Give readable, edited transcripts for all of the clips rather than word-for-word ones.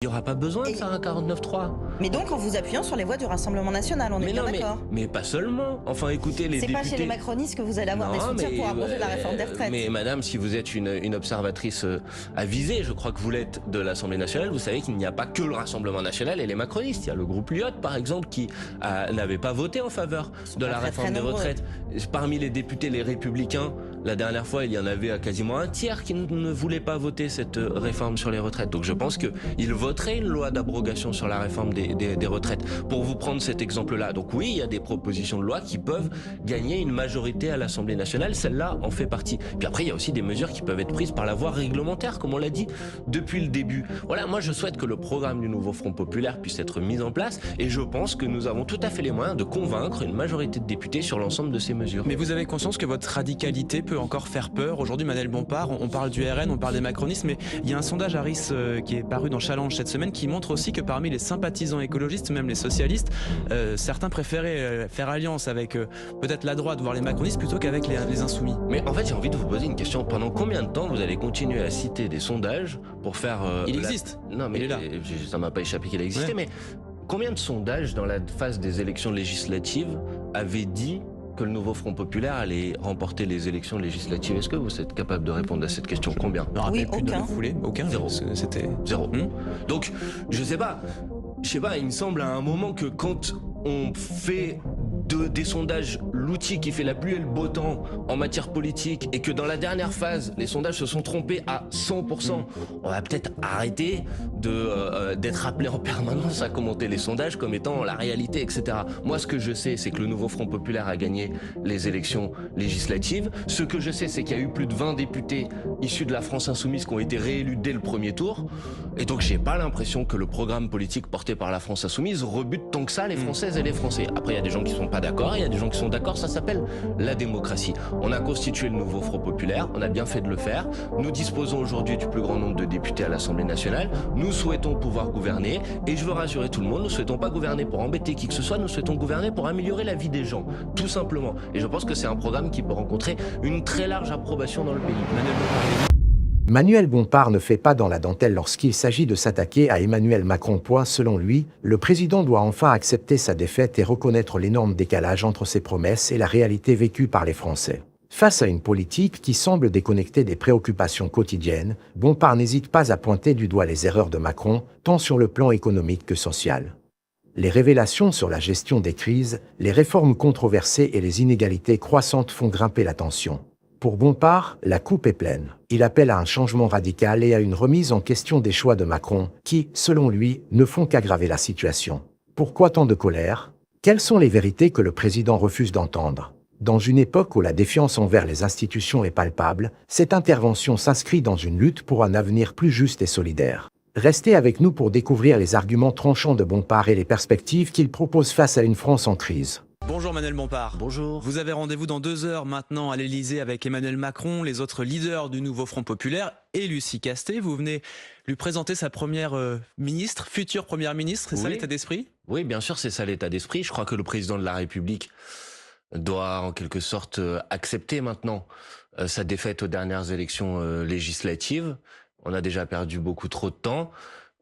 Il n'y aura pas besoin de Et faire un 49.3. mais donc en vous appuyant sur les voix du Rassemblement national, on est Mais bien non, d'accord? mais pas seulement. Enfin, écoutez, les C'est pas chez les députés... macronistes que vous allez avoir des Non, soutiens pour abroger la réforme des mais retraites. madame, si vous êtes une observatrice avisée, je crois que vous l'êtes de l'Assemblée nationale, vous savez qu'il n'y a pas que le Rassemblement national et les macronistes. Il y a le groupe Lyot, par exemple, qui n'avait pas voté en faveur de la réforme des retraites. Parmi les députés, les républicains, la dernière fois, il y en avait quasiment un tiers qui ne voulait pas voter cette réforme sur les retraites. Donc je pense qu'ils voteraient une loi d'abrogation sur la réforme des retraites. Pour vous prendre cet exemple-là, donc oui, il y a des propositions de loi qui peuvent gagner une majorité à l'Assemblée nationale. Celle-là en fait partie. Puis après, il y a aussi des mesures qui peuvent être prises par la voie réglementaire, comme on l'a dit depuis le début. Voilà, moi je souhaite que le programme du nouveau Front populaire puisse être mis en place et je pense que nous avons tout à fait les moyens de convaincre une majorité de députés sur l'ensemble de ces mesures. Mais vous avez conscience que votre radicalité peut encore faire peur. Aujourd'hui, Manuel Bompard, on parle du RN, on parle des macronistes, mais il y a un sondage Harris qui est paru dans Challenge cette semaine qui montre aussi que parmi les sympathisants écologistes, même les socialistes, certains préféraient faire alliance avec peut-être la droite, voire les macronistes, plutôt qu'avec les insoumis. Mais en fait, j'ai envie de vous poser une question. Pendant combien de temps vous allez continuer à citer des sondages pour faire... Il existe. Non, mais il est là. Ça m'a pas échappé qu'il a existé, mais combien de sondages dans la phase des élections législatives avaient dit que le nouveau Front populaire allait remporter les élections législatives? Est-ce que vous êtes capable de répondre à cette question? Combien? Je me rappelle plus de aucun. la foulée. Aucun. Zéro. C'était... Zéro. Donc, je sais pas, il me semble à un moment que quand on fait des sondages l'outil qui fait la pluie et le beau temps en matière politique et que dans la dernière phase, les sondages se sont trompés à 100%, on va peut-être arrêter d'être appelé en permanence à commenter les sondages comme étant la réalité, etc. Moi, ce que je sais, c'est que le nouveau Front populaire a gagné les élections législatives. Ce que je sais, c'est qu'il y a eu plus de 20 députés issus de la France insoumise qui ont été réélus dès le premier tour. Et donc, j'ai pas l'impression que le programme politique porté par la France insoumise rebute tant que ça les Françaises et les Français. Après, il y a des gens qui sont pas d'accord, il y a des gens qui sont d'accord, ça s'appelle la démocratie. On a constitué le nouveau Front populaire, on a bien fait de le faire. Nous disposons aujourd'hui du plus grand nombre de députés à l'Assemblée nationale. Nous souhaitons pouvoir gouverner et je veux rassurer tout le monde, nous ne souhaitons pas gouverner pour embêter qui que ce soit, nous souhaitons gouverner pour améliorer la vie des gens, tout simplement. Et je pense que c'est un programme qui peut rencontrer une très large approbation dans le pays. Manuel Bompard ne fait pas dans la dentelle lorsqu'il s'agit de s'attaquer à Emmanuel Macron. Selon lui, le président doit enfin accepter sa défaite et reconnaître l'énorme décalage entre ses promesses et la réalité vécue par les Français. Face à une politique qui semble déconnectée des préoccupations quotidiennes, Bompard n'hésite pas à pointer du doigt les erreurs de Macron, tant sur le plan économique que social. Les révélations sur la gestion des crises, les réformes controversées et les inégalités croissantes font grimper la tension. Pour Bompard, la coupe est pleine. Il appelle à un changement radical et à une remise en question des choix de Macron, qui, selon lui, ne font qu'aggraver la situation. Pourquoi tant de colère? Quelles sont les vérités que le président refuse d'entendre? Dans une époque où la défiance envers les institutions est palpable, cette intervention s'inscrit dans une lutte pour un avenir plus juste et solidaire. Restez avec nous pour découvrir les arguments tranchants de Bompard et les perspectives qu'il propose face à une France en crise. Bonjour Manuel Bompard. Bonjour. Vous avez rendez-vous dans 2 heures maintenant à l'Elysée avec Emmanuel Macron, les autres leaders du nouveau Front populaire et Lucie Castet. Vous venez lui présenter sa première ministre, future première ministre, c'est ça l'état d'esprit? Oui, bien sûr, c'est ça l'état d'esprit. Je crois que le président de la République doit en quelque sorte accepter maintenant sa défaite aux dernières élections législatives. On a déjà perdu beaucoup trop de temps.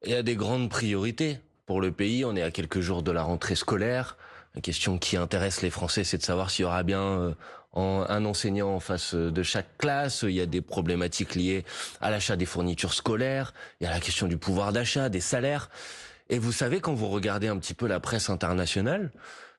Il y a des grandes priorités pour le pays. On est à quelques jours de la rentrée scolaire. La question qui intéresse les Français, c'est de savoir s'il y aura bien un enseignant en face de chaque classe. Il y a des problématiques liées à l'achat des fournitures scolaires. Il y a la question du pouvoir d'achat, des salaires. Et vous savez, quand vous regardez un petit peu la presse internationale,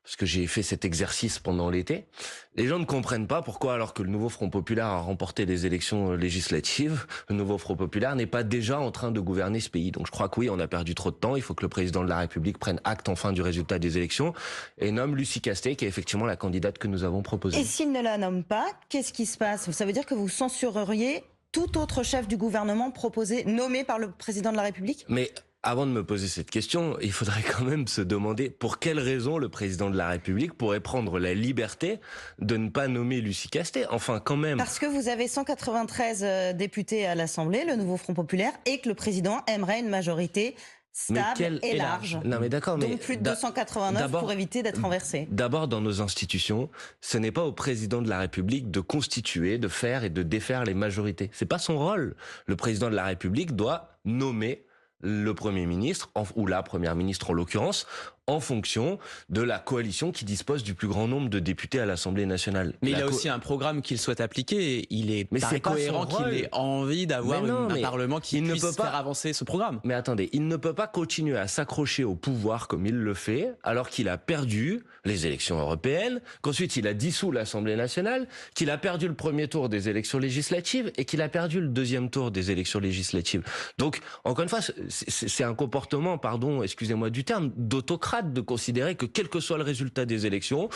parce que j'ai fait cet exercice pendant l'été, les gens ne comprennent pas pourquoi, alors que le nouveau Front populaire a remporté les élections législatives, le nouveau Front populaire n'est pas déjà en train de gouverner ce pays. Donc je crois que oui, on a perdu trop de temps. Il faut que le président de la République prenne acte enfin du résultat des élections et nomme Lucie Castet, qui est effectivement la candidate que nous avons proposée. Et s'il ne la nomme pas, qu'est-ce qui se passe? Ça veut dire que vous censureriez tout autre chef du gouvernement proposé, nommé par le président de la République? Mais avant de me poser cette question, il faudrait quand même se demander pour quelle raison le président de la République pourrait prendre la liberté de ne pas nommer Lucie Castet. Enfin, quand même. Parce que vous avez 193 députés à l'Assemblée, le nouveau Front populaire, et que le président aimerait une majorité stable et large. Non mais d'accord, mais donc plus de 289 pour éviter d'être renversé. D'abord, dans nos institutions, ce n'est pas au président de la République de constituer, de faire et de défaire les majorités. C'est pas son rôle. Le président de la République doit nommer le Premier ministre, ou la Première ministre en l'occurrence, en fonction de la coalition qui dispose du plus grand nombre de députés à l'Assemblée nationale. Mais il a aussi un programme qu'il souhaite appliquer et il est cohérent qu'il ait envie d'avoir un Parlement qui puisse faire avancer ce programme. Mais attendez, il ne peut pas continuer à s'accrocher au pouvoir comme il le fait, alors qu'il a perdu les élections européennes, qu'ensuite il a dissous l'Assemblée nationale, qu'il a perdu le premier tour des élections législatives et qu'il a perdu le deuxième tour des élections législatives. Donc, encore une fois, c'est un comportement, pardon, excusez-moi du terme, d'autocrate, de considérer que quel que soit le résultat des élections,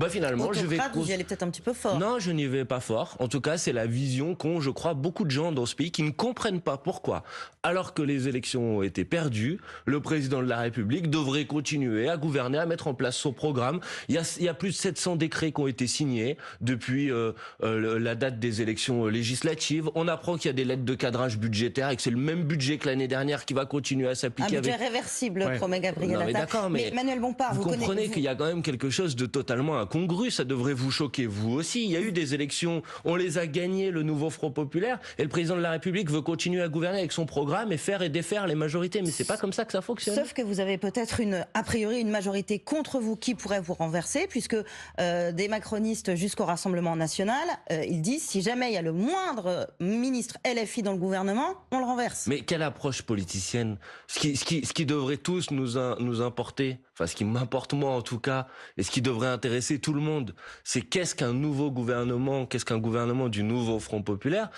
finalement, vous y allez peut-être un petit peu fort. Non, je n'y vais pas fort. En tout cas, c'est la vision qu'ont, je crois, beaucoup de gens dans ce pays qui ne comprennent pas pourquoi, alors que les élections ont été perdues, le président de la République devrait continuer à gouverner, à mettre en place son programme. Il y a plus de 700 décrets qui ont été signés depuis la date des élections législatives. On apprend qu'il y a des lettres de cadrage budgétaire et que c'est le même budget que l'année dernière qui va continuer à s'appliquer. Un budget réversible, promet Gabriel Attal. D'accord, mais Manuel Bompard, vous comprenez qu'il y a quand même quelque chose de totalement incongru. Ça devrait vous choquer, vous aussi. Il y a eu des élections, on les a gagnées, le nouveau Front Populaire, et le président de la République veut continuer à gouverner avec son programme et faire et défaire les majorités. Mais c'est pas comme ça que ça fonctionne. Sauf que vous avez peut-être a priori une majorité contre vous qui pourrait vous renverser, puisque des macronistes jusqu'au Rassemblement national, ils disent si jamais il y a le moindre ministre LFI dans le gouvernement, on le renverse. Mais quelle approche politicienne? Ce qui devrait tous nous importer, enfin ce qui m'importe moi en tout cas, et ce qui devrait intéresser tout le monde, c'est qu'est-ce qu'un nouveau gouvernement, qu'est-ce qu'un gouvernement du nouveau Front Populaire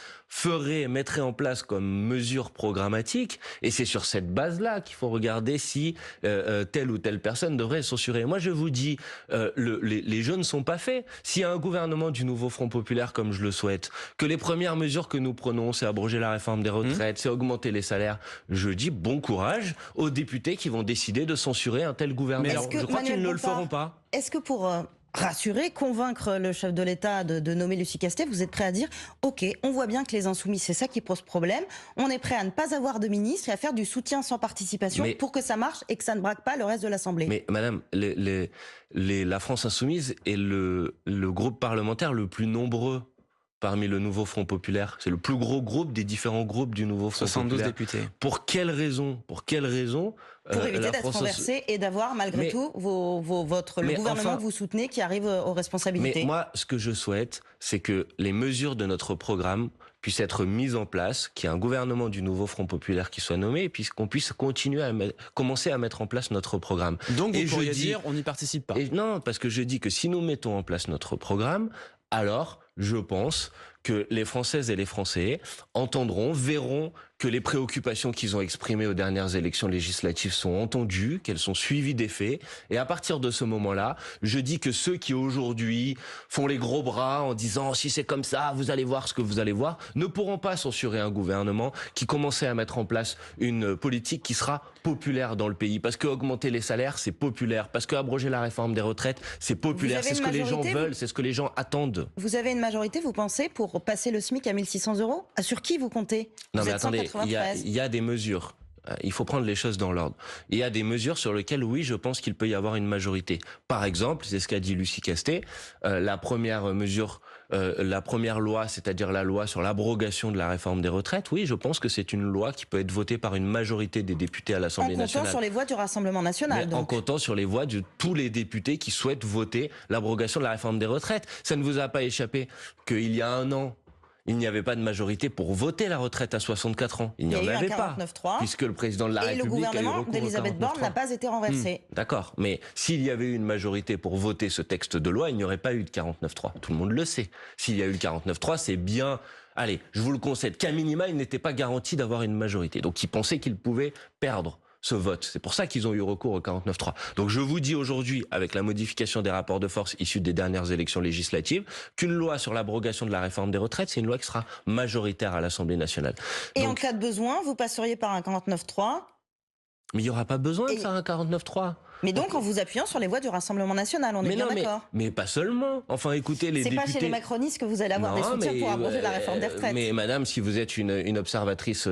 mettrait en place comme mesure programmatique, et c'est sur cette base-là qu'il faut regarder si telle ou telle personne devrait être censurée. Moi je vous dis, les jeux ne sont pas faits. S'il y a un gouvernement du nouveau Front Populaire comme je le souhaite, que les premières mesures que nous prenons, c'est abroger la réforme des retraites, c'est augmenter les salaires, je dis bon courage aux députés qui vont décider de censurer un tel gouvernement. Mais je crois qu'ils ne le feront pas. Est-ce que pour rassurer, convaincre le chef de l'État de nommer Lucie Castet, vous êtes prêt à dire ok, on voit bien que les insoumis, c'est ça qui pose problème, on est prêt à ne pas avoir de ministre et à faire du soutien sans participation pour que ça marche et que ça ne braque pas le reste de l'Assemblée. Mais madame, la France insoumise est le groupe parlementaire le plus nombreux parmi le nouveau Front Populaire. C'est le plus gros groupe des différents groupes du nouveau Front 72 Populaire. députés. Pour quelle raison Pour éviter d'être renversé et d'avoir malgré tout le gouvernement que vous soutenez qui arrive aux responsabilités. Mais moi, ce que je souhaite, c'est que les mesures de notre programme puissent être mises en place, qu'il y ait un gouvernement du nouveau Front Populaire qui soit nommé, et puis qu'on puisse continuer commencer à mettre en place notre programme. Donc vous pourriez dire, on n'y participe pas. Non, parce que je dis que si nous mettons en place notre programme, alors je pense que les Françaises et les Français entendront, verront que les préoccupations qu'ils ont exprimées aux dernières élections législatives sont entendues, qu'elles sont suivies des faits. Et à partir de ce moment-là, je dis que ceux qui aujourd'hui font les gros bras en disant « si c'est comme ça, vous allez voir ce que vous allez voir », ne pourront pas censurer un gouvernement qui commençait à mettre en place une politique qui sera populaire dans le pays. Parce que augmenter les salaires, c'est populaire. Parce que abroger la réforme des retraites, c'est populaire. C'est ce que les gens veulent, c'est ce que les gens attendent. Vous avez une majorité, vous pensez, pour passer le SMIC à 1 600 €? Sur qui vous comptez? Non mais attendez, il y a des mesures. Il faut prendre les choses dans l'ordre. Il y a des mesures sur lesquelles, oui, je pense qu'il peut y avoir une majorité. Par exemple, c'est ce qu'a dit Lucie Castet, la première mesure, la première loi, c'est-à-dire la loi sur l'abrogation de la réforme des retraites, oui, je pense que c'est une loi qui peut être votée par une majorité des députés à l'Assemblée nationale. En comptant sur les voix du Rassemblement national. En comptant sur les voix de tous les députés qui souhaitent voter l'abrogation de la réforme des retraites. Ça ne vous a pas échappé qu'il y a un an, il n'y avait pas de majorité pour voter la retraite à 64 ans. Il n'y en avait pas, puisque le président de la République a eu recours au 49.3. Et le gouvernement d'Elisabeth Borne n'a pas été renversé. D'accord, mais s'il y avait eu une majorité pour voter ce texte de loi, il n'y aurait pas eu de 49.3. Tout le monde le sait. S'il y a eu le 49.3, c'est bien... Allez, je vous le concède, qu'à minima, il n'était pas garanti d'avoir une majorité. Donc, ils pensaient qu'ils pouvaient perdre ce vote. C'est pour ça qu'ils ont eu recours au 49.3. Donc je vous dis aujourd'hui, avec la modification des rapports de force issus des dernières élections législatives, qu'une loi sur l'abrogation de la réforme des retraites, c'est une loi qui sera majoritaire à l'Assemblée nationale. Et donc, en cas de besoin, vous passeriez par un 49.3 ? Mais il n'y aura pas besoin de faire un 49.3. Mais donc en vous appuyant sur les voix du Rassemblement national, on est bien d'accord. Mais pas seulement. Enfin, écoutez, les députés... C'est pas chez les macronistes que vous allez avoir des soutiens pour abroger la réforme des retraites. Mais madame, si vous êtes une observatrice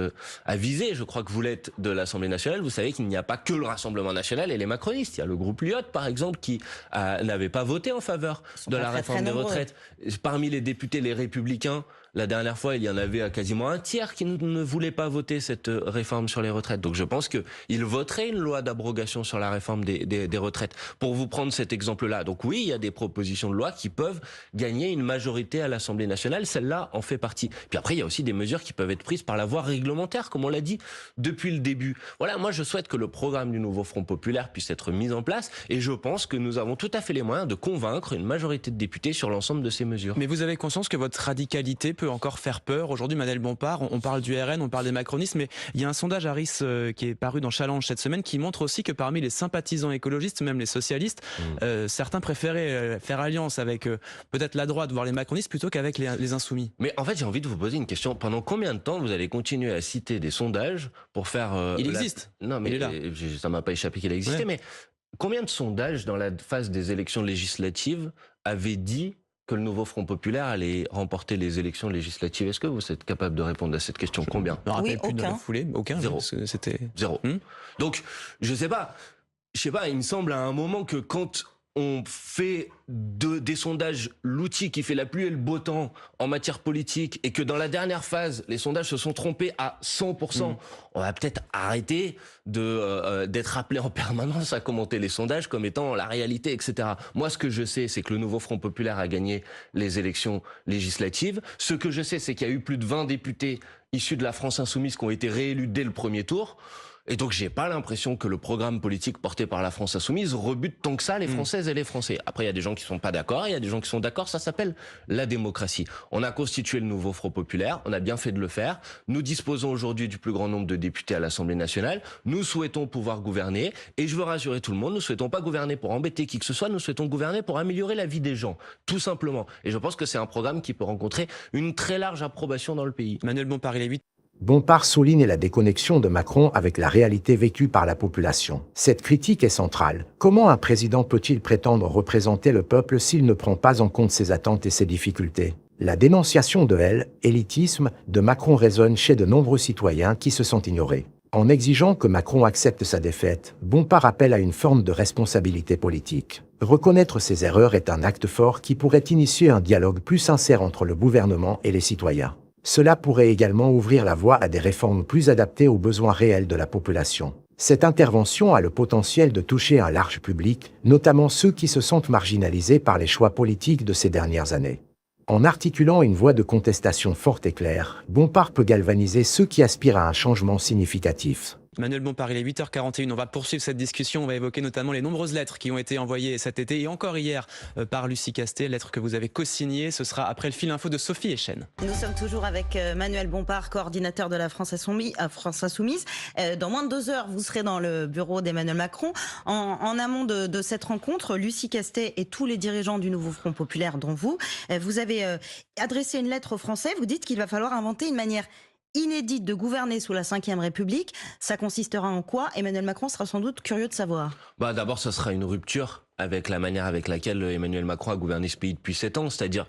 avisée, je crois que vous l'êtes de l'Assemblée nationale, vous savez qu'il n'y a pas que le Rassemblement national et les macronistes. Il y a le groupe Lyot, par exemple, qui n'avait pas voté en faveur de la réforme des retraites. Parmi les députés, les Républicains, la dernière fois, il y en avait quasiment un tiers qui ne voulait pas voter cette réforme sur les retraites. Donc je pense qu'ils voteraient une loi d'abrogation sur la réforme des retraites. Pour vous prendre cet exemple-là. Donc oui, il y a des propositions de loi qui peuvent gagner une majorité à l'Assemblée nationale. Celle-là en fait partie. Puis après, il y a aussi des mesures qui peuvent être prises par la voie réglementaire, comme on l'a dit depuis le début. Voilà, moi je souhaite que le programme du nouveau Front populaire puisse être mis en place. Et je pense que nous avons tout à fait les moyens de convaincre une majorité de députés sur l'ensemble de ces mesures. Mais vous avez conscience que votre radicalité peut encore faire peur. Aujourd'hui, Manuel Bompard, on parle du RN, on parle des macronistes, mais il y a un sondage Harris qui est paru dans Challenge cette semaine qui montre aussi que parmi les sympathisants écologistes, même les socialistes, certains préféraient faire alliance avec peut-être la droite, voire les macronistes, plutôt qu'avec les insoumis. Mais en fait, j'ai envie de vous poser une question. Pendant combien de temps vous allez continuer à citer des sondages pour faire... il existe. Non, mais il est là. Ça m'a pas échappé qu'il a existé, Ouais. mais combien de sondages dans la phase des élections législatives avaient dit que le nouveau Front populaire allait remporter les élections législatives? Est-ce que vous êtes capable de répondre à cette question? Combien? Je me rappelle plus de aucun. la foulée. Aucun. Zéro. C'était... Zéro. Donc, je sais pas, il me semble à un moment que quand on fait des sondages l'outil qui fait la pluie et le beau temps en matière politique et que dans la dernière phase, les sondages se sont trompés à 100%, on va peut-être arrêter d'être appelé en permanence à commenter les sondages comme étant la réalité, etc. Moi, ce que je sais, c'est que le nouveau Front populaire a gagné les élections législatives. Ce que je sais, c'est qu'il y a eu plus de 20 députés issus de la France insoumise qui ont été réélus dès le premier tour. Et donc, j'ai pas l'impression que le programme politique porté par la France insoumise rebute tant que ça les Françaises et les Français. Après, il y a des gens qui sont pas d'accord, il y a des gens qui sont d'accord, ça s'appelle la démocratie. On a constitué le nouveau Front populaire, on a bien fait de le faire. Nous disposons aujourd'hui du plus grand nombre de députés à l'Assemblée nationale. Nous souhaitons pouvoir gouverner. Et je veux rassurer tout le monde, nous souhaitons pas gouverner pour embêter qui que ce soit, nous souhaitons gouverner pour améliorer la vie des gens. Tout simplement. Et je pense que c'est un programme qui peut rencontrer une très large approbation dans le pays. Manuel Bompard, il est 8. Bompard souligne la déconnexion de Macron avec la réalité vécue par la population. Cette critique est centrale. Comment un président peut-il prétendre représenter le peuple s'il ne prend pas en compte ses attentes et ses difficultés? La dénonciation de l'élitisme de Macron résonne chez de nombreux citoyens qui se sentent ignorés. En exigeant que Macron accepte sa défaite, Bompard appelle à une forme de responsabilité politique. Reconnaître ses erreurs est un acte fort qui pourrait initier un dialogue plus sincère entre le gouvernement et les citoyens. Cela pourrait également ouvrir la voie à des réformes plus adaptées aux besoins réels de la population. Cette intervention a le potentiel de toucher un large public, notamment ceux qui se sentent marginalisés par les choix politiques de ces dernières années. En articulant une voix de contestation forte et claire, Bompard peut galvaniser ceux qui aspirent à un changement significatif. Manuel Bompard, il est 8h41. On va poursuivre cette discussion. On va évoquer notamment les nombreuses lettres qui ont été envoyées cet été et encore hier par Lucie Castet, lettres que vous avez co-signées. Ce sera après le fil info de Sophie Echen. Nous sommes toujours avec Manuel Bompard, coordinateur de la France Insoumise. Dans moins de 2 heures, vous serez dans le bureau d'Emmanuel Macron. En amont de cette rencontre, Lucie Castet et tous les dirigeants du nouveau Front populaire, dont vous avez adressé une lettre aux Français. Vous dites qu'il va falloir inventer une manière inédite de gouverner sous la Ve République. Ça consistera en quoi? Emmanuel Macron sera sans doute curieux de savoir. D'abord, ça sera une rupture avec la manière avec laquelle Emmanuel Macron a gouverné ce pays depuis 7 ans, c'est-à-dire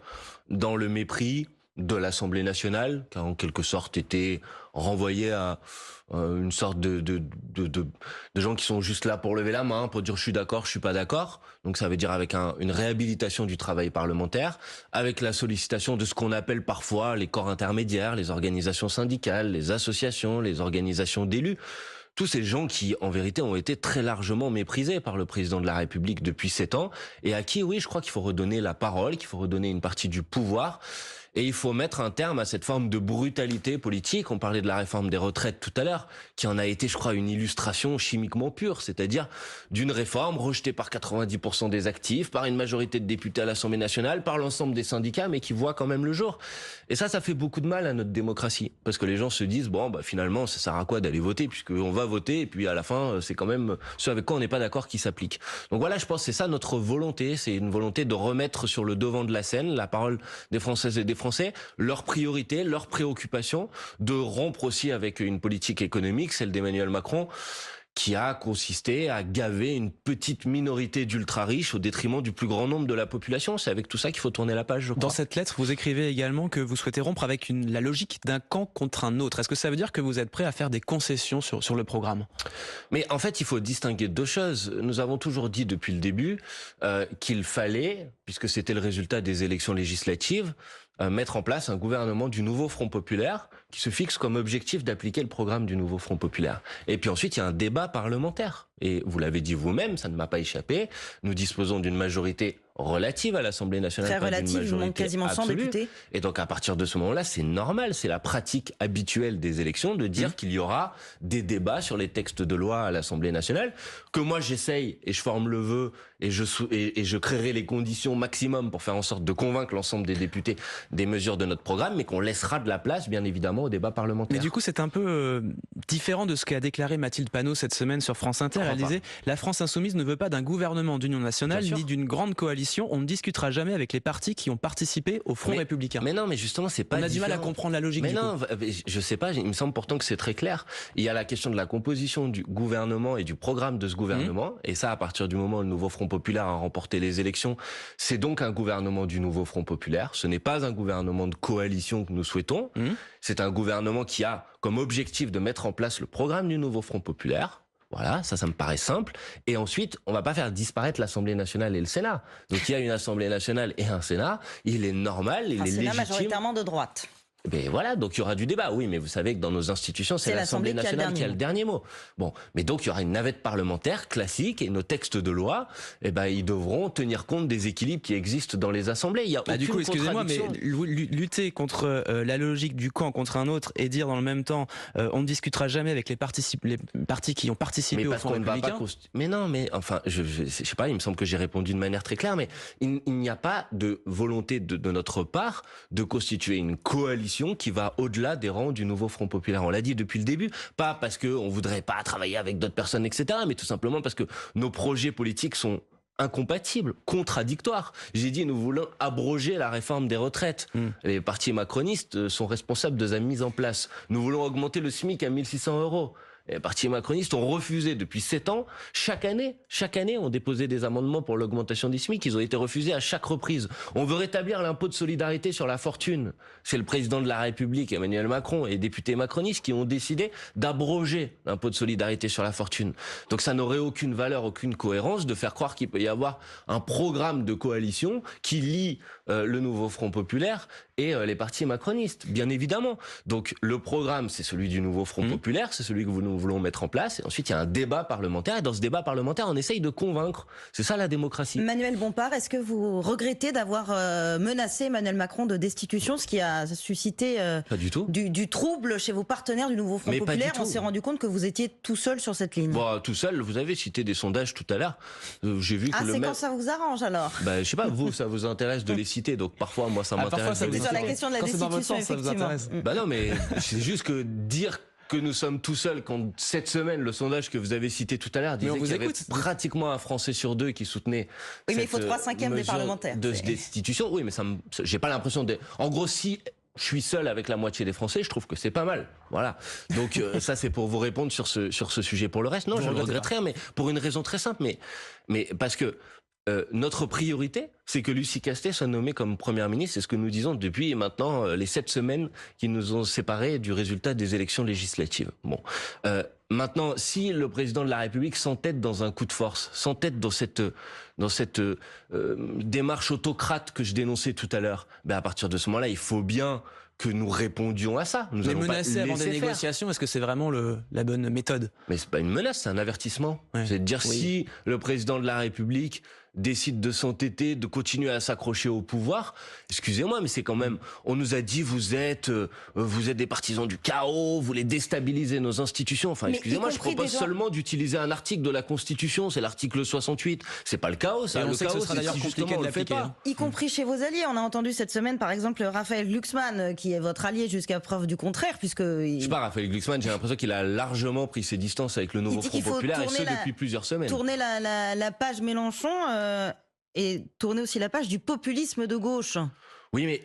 dans le mépris de l'Assemblée nationale, qui a en quelque sorte été renvoyé à une sorte de gens qui sont juste là pour lever la main, pour dire je suis d'accord, je suis pas d'accord. Donc ça veut dire avec une réhabilitation du travail parlementaire, avec la sollicitation de ce qu'on appelle parfois les corps intermédiaires, les organisations syndicales, les associations, les organisations d'élus. Tous ces gens qui, en vérité, ont été très largement méprisés par le président de la République depuis 7 ans et à qui, oui, je crois qu'il faut redonner la parole, qu'il faut redonner une partie du pouvoir. Et il faut mettre un terme à cette forme de brutalité politique. On parlait de la réforme des retraites tout à l'heure, qui en a été, je crois, une illustration chimiquement pure, c'est-à-dire d'une réforme rejetée par 90% des actifs, par une majorité de députés à l'Assemblée nationale, par l'ensemble des syndicats, mais qui voit quand même le jour. Et ça fait beaucoup de mal à notre démocratie, parce que les gens se disent, finalement, ça sert à quoi d'aller voter, puisqu'on va voter, et puis à la fin, c'est quand même ce avec quoi on n'est pas d'accord qui s'applique. Donc voilà, je pense que c'est ça notre volonté, c'est une volonté de remettre sur le devant de la scène la parole des Françaises et des Français, leurs priorités, leurs préoccupations, de rompre aussi avec une politique économique, celle d'Emmanuel Macron, qui a consisté à gaver une petite minorité d'ultra-riches au détriment du plus grand nombre de la population. C'est avec tout ça qu'il faut tourner la page, je crois. Dans cette lettre, vous écrivez également que vous souhaitez rompre avec la logique d'un camp contre un autre. Est-ce que ça veut dire que vous êtes prêt à faire des concessions sur le programme? Mais en fait, il faut distinguer deux choses. Nous avons toujours dit depuis le début qu'il fallait, puisque c'était le résultat des élections législatives, mettre en place un gouvernement du nouveau Front populaire qui se fixe comme objectif d'appliquer le programme du nouveau Front populaire. Et puis ensuite, il y a un débat parlementaire. Et vous l'avez dit vous-même, ça ne m'a pas échappé, nous disposons d'une majorité relative à l'Assemblée nationale. Très relative, il manque quasiment 100 députés. Et donc à partir de ce moment-là, c'est normal, c'est la pratique habituelle des élections de dire qu'il y aura des débats sur les textes de loi à l'Assemblée nationale, que moi j'essaye et je forme le vœu et je créerai les conditions maximum pour faire en sorte de convaincre l'ensemble des députés des mesures de notre programme, mais qu'on laissera de la place, bien évidemment, au débat parlementaire. Mais du coup, c'est un peu différent de ce qu'a déclaré Mathilde Panot cette semaine sur France Inter. Elle disait « La France insoumise ne veut pas d'un gouvernement d'union nationale ni d'une grande coalition. On ne discutera jamais avec les partis qui ont participé au Front républicain. » Mais non, mais justement, c'est pas On a du mal à comprendre la logique. Mais non, je sais pas, il me semble pourtant que c'est très clair. Il y a la question de la composition du gouvernement et du programme de ce gouvernement. Et ça, à partir du moment où le nouveau Front populaire a remporté les élections, c'est donc un gouvernement du nouveau Front populaire. Ce n'est pas un gouvernement de coalition que nous souhaitons. C'est un gouvernement qui a comme objectif de mettre en place le programme du nouveau Front populaire. Voilà, ça me paraît simple. Et ensuite, on va pas faire disparaître l'Assemblée nationale et le Sénat. Donc il y a une Assemblée nationale et un Sénat. Il est normal, il est légitime. Un Sénat majoritairement de droite. Ben voilà, donc il y aura du débat. Oui, mais vous savez que dans nos institutions, c'est l'Assemblée nationale qui a le dernier mot. Bon, mais donc il y aura une navette parlementaire classique et nos textes de loi, eh ben ils devront tenir compte des équilibres qui existent dans les assemblées. Il y a aucune du coup, excusez-moi, mais contradiction. lutter contre la logique du camp contre un autre et dire dans le même temps, on ne discutera jamais avec les partis qui ont participé au Front républicain. Mais non, mais enfin, je sais pas. Il me semble que j'ai répondu de manière très claire, mais il n'y a pas de volonté de notre part de constituer une coalition qui va au-delà des rangs du nouveau Front populaire. On l'a dit depuis le début, pas parce qu'on voudrait pas travailler avec d'autres personnes, etc., mais tout simplement parce que nos projets politiques sont incompatibles, contradictoires. J'ai dit, nous voulons abroger la réforme des retraites. Les partis macronistes sont responsables de sa mise en place. Nous voulons augmenter le SMIC à 1 600 €. Les partis macronistes ont refusé depuis 7 ans. Chaque année, on déposait des amendements pour l'augmentation des SMIC. Ils ont été refusés à chaque reprise. On veut rétablir l'impôt de solidarité sur la fortune. C'est le président de la République, Emmanuel Macron, et les députés macronistes qui ont décidé d'abroger l'impôt de solidarité sur la fortune. Donc ça n'aurait aucune valeur, aucune cohérence de faire croire qu'il peut y avoir un programme de coalition qui lie le nouveau Front populaire et les partis macronistes, bien évidemment. Donc le programme, c'est celui du nouveau Front populaire, c'est celui que nous voulons mettre en place. Et ensuite, il y a un débat parlementaire. Et dans ce débat parlementaire, on essaye de convaincre. C'est ça la démocratie. Manuel Bompard, est-ce que vous regrettez d'avoir menacé Emmanuel Macron de destitution, ce qui a suscité pas du tout. Du trouble chez vos partenaires du nouveau Front populaire? On s'est rendu compte que vous étiez tout seul sur cette ligne. Bon, tout seul, vous avez cité des sondages tout à l'heure. J'ai vu que c'est quand ça vous arrange alors? Je sais pas, vous, ça vous intéresse de les citer. Donc parfois, moi, ça m'intéresse. C'est sur la question de la destitution, effectivement. Non, mais c'est juste que dire que nous sommes tout seuls quand cette semaine, le sondage que vous avez cité tout à l'heure disait qu'il y avait pratiquement un Français sur deux qui soutenait mais il faut 3/5 des parlementaires de destitution. Oui, mais j'ai pas l'impression de... En gros, si je suis seul avec la moitié des Français, je trouve que c'est pas mal. Voilà. Donc ça, c'est pour vous répondre sur ce sujet. Pour le reste, non, je ne regrette rien, mais pour une raison très simple. Mais parce que notre priorité, c'est que Lucie Castet soit nommée comme première ministre. C'est ce que nous disons depuis maintenant les 7 semaines qui nous ont séparés du résultat des élections législatives. Bon, maintenant, si le président de la République s'entête dans un coup de force, s'entête dans cette démarche autocrate que je dénonçais tout à l'heure, à partir de ce moment-là, il faut bien que nous répondions à ça. Nous allons menacer avant des négociations, est-ce que c'est vraiment la bonne méthode? Mais c'est pas une menace, c'est un avertissement. C'est de dire si le président de la République décide de s'entêter, de continuer à s'accrocher au pouvoir, excusez-moi, mais c'est quand même, on nous a dit vous êtes des partisans du chaos, vous voulez déstabiliser nos institutions. Enfin, excusez-moi, je propose seulement d'utiliser un article de la Constitution, c'est l'article 68. C'est pas le chaos, ça. Et on le sait chaos, que ce sera d'ailleurs compliqué de l'appliquer. Y compris chez vos alliés. On a entendu cette semaine, par exemple, Raphaël Glucksmann, qui est votre allié jusqu'à preuve du contraire, puisque... Je sais pas, Raphaël Glucksmann, j'ai l'impression qu'il a largement pris ses distances avec le nouveau Front populaire, et ce depuis plusieurs semaines. Tourner la page Mélenchon et tourner aussi la page du populisme de gauche. Oui, mais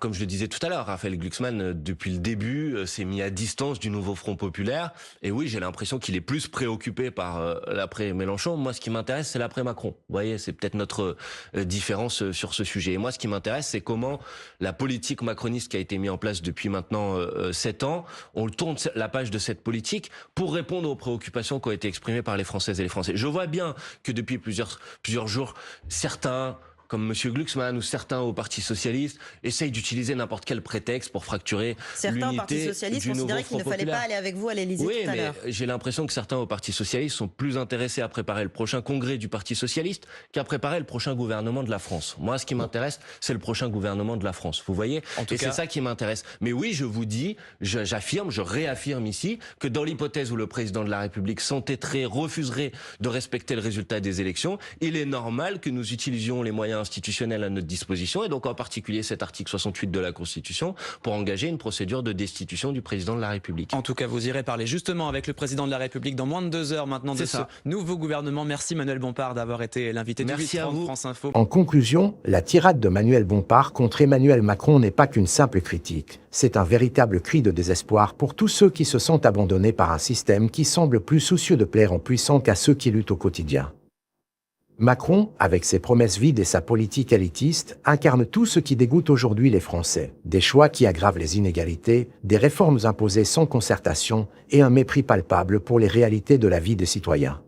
comme je le disais tout à l'heure, Raphaël Glucksmann, depuis le début, s'est mis à distance du nouveau Front populaire. Et oui, j'ai l'impression qu'il est plus préoccupé par l'après Mélenchon. Moi, ce qui m'intéresse, c'est l'après Macron. Vous voyez, c'est peut-être notre différence sur ce sujet. Et moi, ce qui m'intéresse, c'est comment la politique macroniste qui a été mise en place depuis maintenant 7 ans, on tourne la page de cette politique pour répondre aux préoccupations qui ont été exprimées par les Françaises et les Français. Je vois bien que depuis plusieurs jours, certains, comme M. Glucksmann ou certains au Parti Socialiste, essayent d'utiliser n'importe quel prétexte pour fracturer Certains au Parti l'unité Socialiste du nouveau considéraient qu'il Front ne fallait populaire. pas aller avec vous à l'Élysée Oui, tout à mais l'heure. j'ai l'impression que certains au Parti Socialiste sont plus intéressés à préparer le prochain congrès du Parti Socialiste qu'à préparer le prochain gouvernement de la France. Moi, ce qui m'intéresse, c'est le prochain gouvernement de la France. Vous voyez? Et c'est ça qui m'intéresse. Mais oui, je vous dis, j'affirme, je réaffirme ici que dans l'hypothèse où le président de la République s'entêterait, refuserait de respecter le résultat des élections, il est normal que nous utilisions les moyens institutionnels à notre disposition, et donc en particulier cet article 68 de la Constitution, pour engager une procédure de destitution du président de la République. En tout cas, vous irez parler justement avec le président de la République dans moins de 2 heures maintenant de ce nouveau gouvernement. Merci Manuel Bompard d'avoir été l'invité du 8h30 France Info. En conclusion, la tirade de Manuel Bompard contre Emmanuel Macron n'est pas qu'une simple critique. C'est un véritable cri de désespoir pour tous ceux qui se sentent abandonnés par un système qui semble plus soucieux de plaire aux puissants qu'à ceux qui luttent au quotidien. Macron, avec ses promesses vides et sa politique élitiste, incarne tout ce qui dégoûte aujourd'hui les Français. Des choix qui aggravent les inégalités, des réformes imposées sans concertation et un mépris palpable pour les réalités de la vie des citoyens.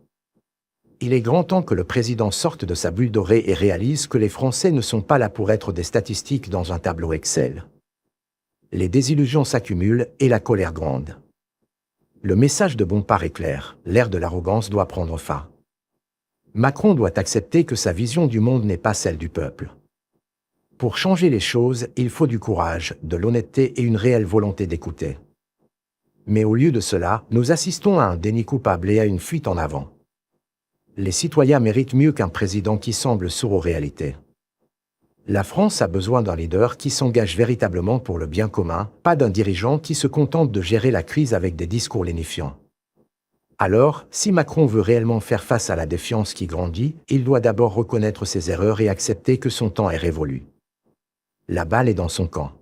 Il est grand temps que le président sorte de sa bulle dorée et réalise que les Français ne sont pas là pour être des statistiques dans un tableau Excel. Les désillusions s'accumulent et la colère grande. Le message de Bompard est clair, l'ère de l'arrogance doit prendre fin. Macron doit accepter que sa vision du monde n'est pas celle du peuple. Pour changer les choses, il faut du courage, de l'honnêteté et une réelle volonté d'écouter. Mais au lieu de cela, nous assistons à un déni coupable et à une fuite en avant. Les citoyens méritent mieux qu'un président qui semble sourd aux réalités. La France a besoin d'un leader qui s'engage véritablement pour le bien commun, pas d'un dirigeant qui se contente de gérer la crise avec des discours lénifiants. Alors, si Macron veut réellement faire face à la défiance qui grandit, il doit d'abord reconnaître ses erreurs et accepter que son temps est révolu. La balle est dans son camp.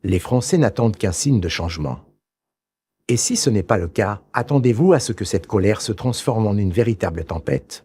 Les Français n'attendent qu'un signe de changement. Et si ce n'est pas le cas, attendez-vous à ce que cette colère se transforme en une véritable tempête.